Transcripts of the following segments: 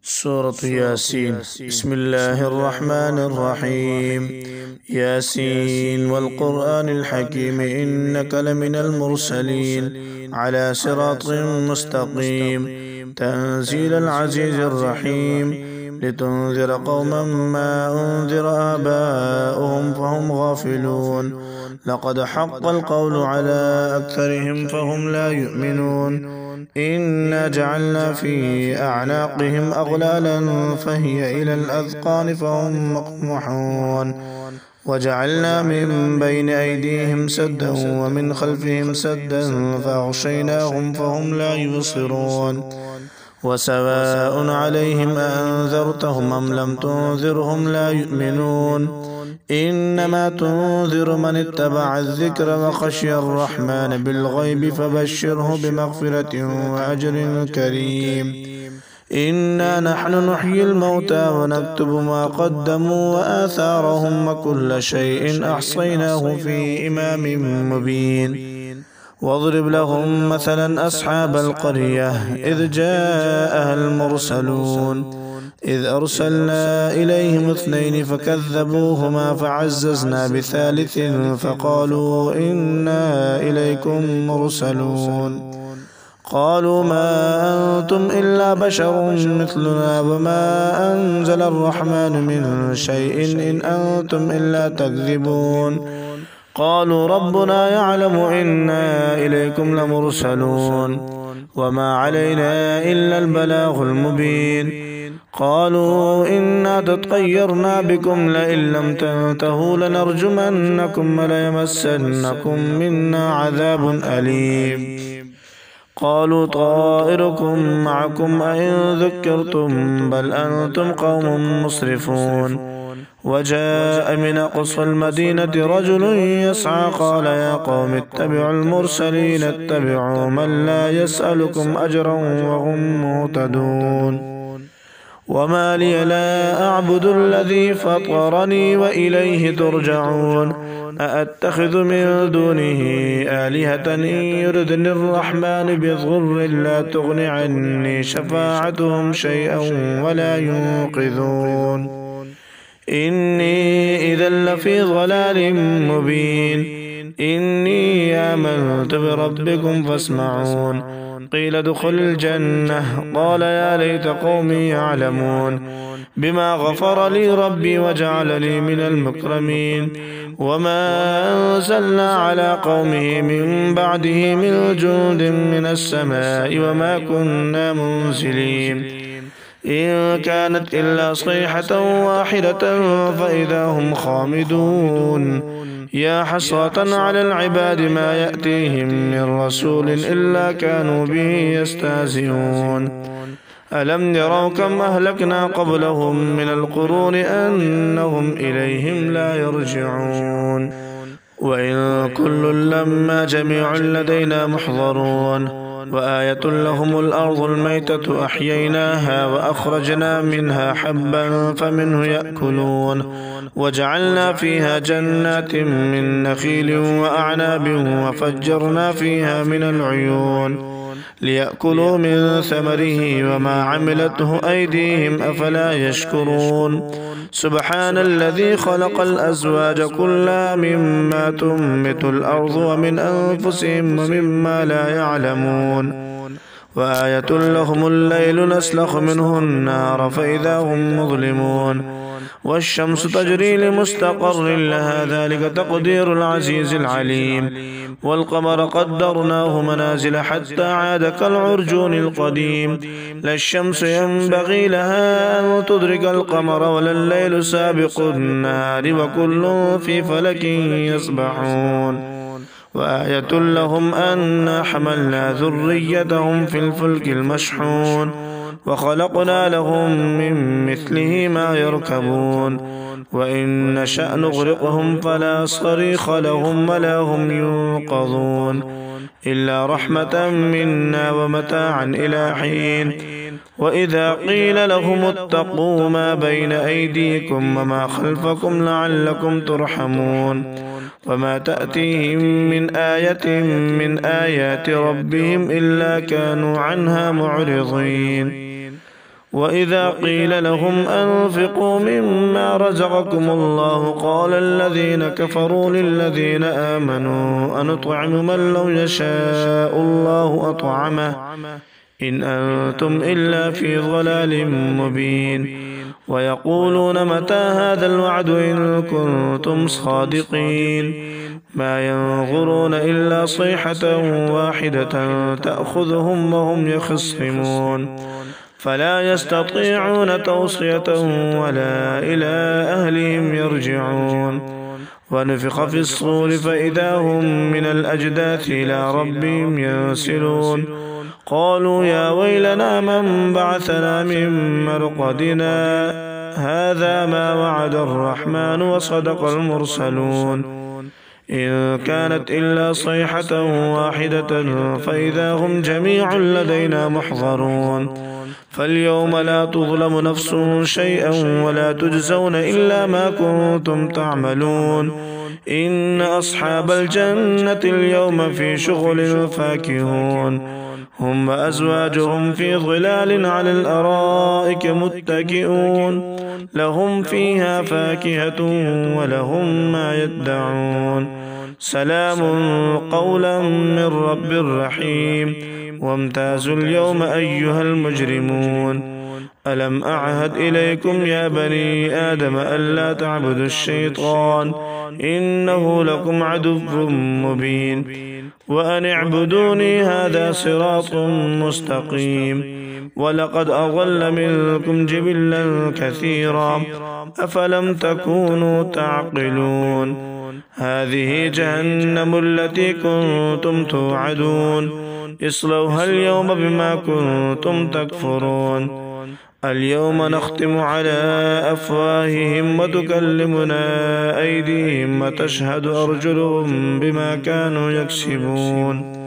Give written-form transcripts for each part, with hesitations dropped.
سورة ياسين. بسم الله الرحمن الرحيم. ياسين والقرآن الحكيم إنك لمن المرسلين على صراط مستقيم تنزيل العزيز الرحيم لتنذر قوما ما أنذر آباؤهم فهم غافلون لقد حق القول على أكثرهم فهم لا يؤمنون إنا جعلنا في أعناقهم أغلالا فهي إلى الأذقان فهم مقمحون وجعلنا من بين أيديهم سدا ومن خلفهم سدا فأغشيناهم فهم لا يبصرون وسواء عليهم أنذرتهم أم لم تنذرهم لا يؤمنون إنما تنذر من اتبع الذكر وخشي الرحمن بالغيب فبشره بمغفرة وأجر كريم. إنا نحن نحيي الموتى ونكتب ما قدموا وآثارهم وكل شيء أحصيناه في إمام مبين. واضرب لهم مثلا أصحاب القرية إذ جاءها المرسلون إذ أرسلنا إليهم 2 فكذبوهما فعززنا ب3 فقالوا إنا إليكم مرسلون قالوا ما أنتم إلا بشر مثلنا وما أنزل الرحمن من شيء إن أنتم إلا تكذبون قالوا ربنا يعلم إنا إليكم لمرسلون وما علينا إلا البلاغ المبين قالوا إنا تطيرنا بكم لئن لم تنتهوا لنرجمنكم وليمسنكم منا عذاب أليم قالوا طائركم معكم أئن ذكرتم بل أنتم قوم مسرفون وجاء من أقصى المدينة رجل يسعى قال يا قوم اتبعوا المرسلين اتبعوا من لا يسألكم أجرا وهم مهتدون وما لي لا أعبد الذي فطرني وإليه ترجعون أأتخذ من دونه آلهة إن يردني الرحمن بضر لا تغن عني شفاعتهم شيئا ولا ينقذون إني إذا لفي ضلال مبين إني آمنت بربكم فاسمعون قيل ادخل الجنة قال يا ليت قومي يعلمون بما غفر لي ربي وجعلني من المكرمين وما أنزلنا على قومه من بعده من جند من السماء وما كنا منزلين إن كانت إلا صيحة واحدة فإذا هم خامدون يا حسرة على العباد ما يأتيهم من رسول إلا كانوا به يستهزئون ألم يروا كم أهلكنا قبلهم من القرون أنهم إليهم لا يرجعون وإن كل لما جميع لدينا محضرون وآية لهم الأرض الميتة أحييناها وأخرجنا منها حبا فمنه يأكلون وجعلنا فيها جنات من نخيل وأعناب وفجرنا فيها من العيون ليأكلوا من ثمره وما عملته أيديهم أفلا يشكرون سبحان الذي خلق الأزواج كلها مما تنبت الأرض ومن أنفسهم ومما لا يعلمون وآية لهم الليل نسلخ منه النار فإذا هم مظلمون والشمس تجري لمستقر لها ذلك تقدير العزيز العليم والقمر قدرناه منازل حتى عاد كالعرجون القديم لا الشمس ينبغي لها أن تدرك القمر ولا الليل سابق النهار وكل في فلك يسبحون وآية لهم أنا حملنا ذريتهم في الفلك المشحون وخلقنا لهم من مثله ما يركبون وإن نشأ نغرقهم فلا صريخ لهم ولا هم ينقذون إلا رحمة منا ومتاعا إلى حين وإذا قيل لهم اتقوا ما بين أيديكم وما خلفكم لعلكم ترحمون وما تأتيهم من آية من آيات ربهم إلا كانوا عنها معرضين وإذا قيل لهم أنفقوا مما رزقكم الله قال الذين كفروا للذين آمنوا أنطعم من لو يشاء الله أطعمه إن أنتم إلا في ضلال مبين ويقولون متى هذا الوعد إن كنتم صادقين ما ينظرون إلا صيحة واحدة تأخذهم وهم يخصمون فلا يستطيعون توصية ولا إلى أهلهم يرجعون ونفخ في الصور فإذا هم من الأجداث إلى ربهم ينسلون قالوا يا ويلنا من بعثنا من مرقدنا هذا ما وعد الرحمن وصدق المرسلون إن كانت إلا صيحة واحدة فإذا هم جميع لدينا محضرون فاليوم لا تظلم نفس شيئا ولا تجزون إلا ما كنتم تعملون إن أصحاب الجنة اليوم في شغل فاكهون هم وأزواجهم في ظلال على الأرائك متكئون لهم فيها فاكهة ولهم ما يدعون سلام قولا من رب رحيم وامتازوا اليوم أيها المجرمون ألم أعهد إليكم يا بني آدم ألا تعبدوا الشيطان إنه لكم عدو مبين وأن اعبدوني هذا صراط مستقيم ولقد أضل منكم جبلا كثيرا أفلم تكونوا تعقلون هذه جهنم التي كنتم توعدون اصلوها اليوم بما كنتم تكفرون اليوم نختم على أفواههم وتكلمنا أيديهم وتشهد أرجلهم بما كانوا يكسبون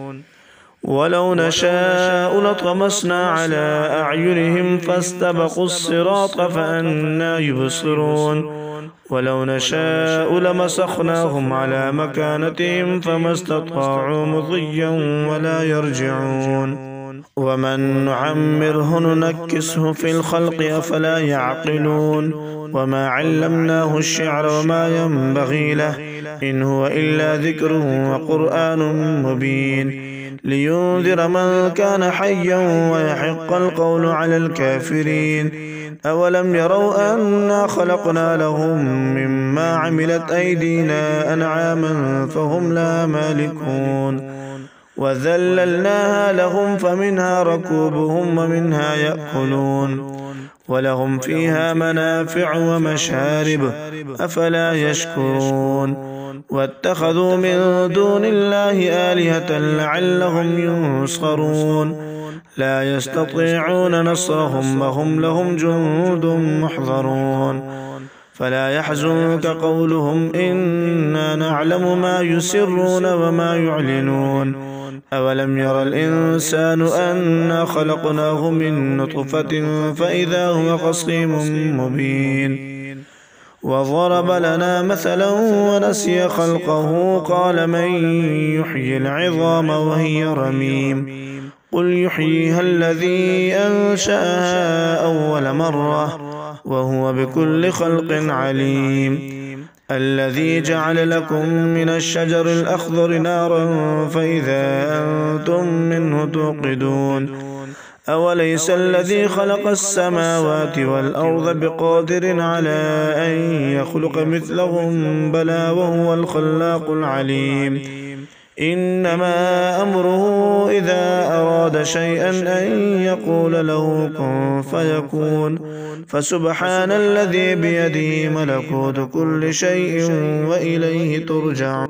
ولو نشاء لطمسنا على أعينهم فاستبقوا الصراط فأنى يبصرون ولو نشاء لمسخناهم على مكانتهم فما استطاعوا مضيا ولا يرجعون ومن نعمره ننكسه في الخلق أفلا يعقلون وما علمناه الشعر وما ينبغي له إن هو إلا ذكر وقرآن مبين لينذر من كان حيا ويحق القول على الكافرين أولم يروا أنا خلقنا لهم مما عملت أيدينا أنعاما فهم لا مالكون وذللناها لهم فمنها ركوبهم ومنها يأكلون ولهم فيها منافع ومشارب أفلا يشكرون واتخذوا من دون الله آلهة لعلهم ينصرون لا يستطيعون نصرهم وهم لهم جند محضرون فلا يحزنك قولهم إنا نعلم ما يسرون وما يعلنون أولم ير الإنسان أنا خلقناه من نطفة فإذا هو خصيم مبين وضرب لنا مثلا ونسي خلقه قال من يحيي العظام وهي رميم قل يحييها الذي أنشأها أول مرة وهو بكل خلق عليم الذي جعل لكم من الشجر الأخضر نارا فإذا أنتم منه توقدون أوليس الذي خلق السماوات والأرض بقادر على أن يخلق مثلهم بلى وهو الخلاق العليم إنما أمره إذا أراد شيئا أن يقول له كن فيكون فسبحان الذي بيده ملكوت كل شيء وإليه ترجع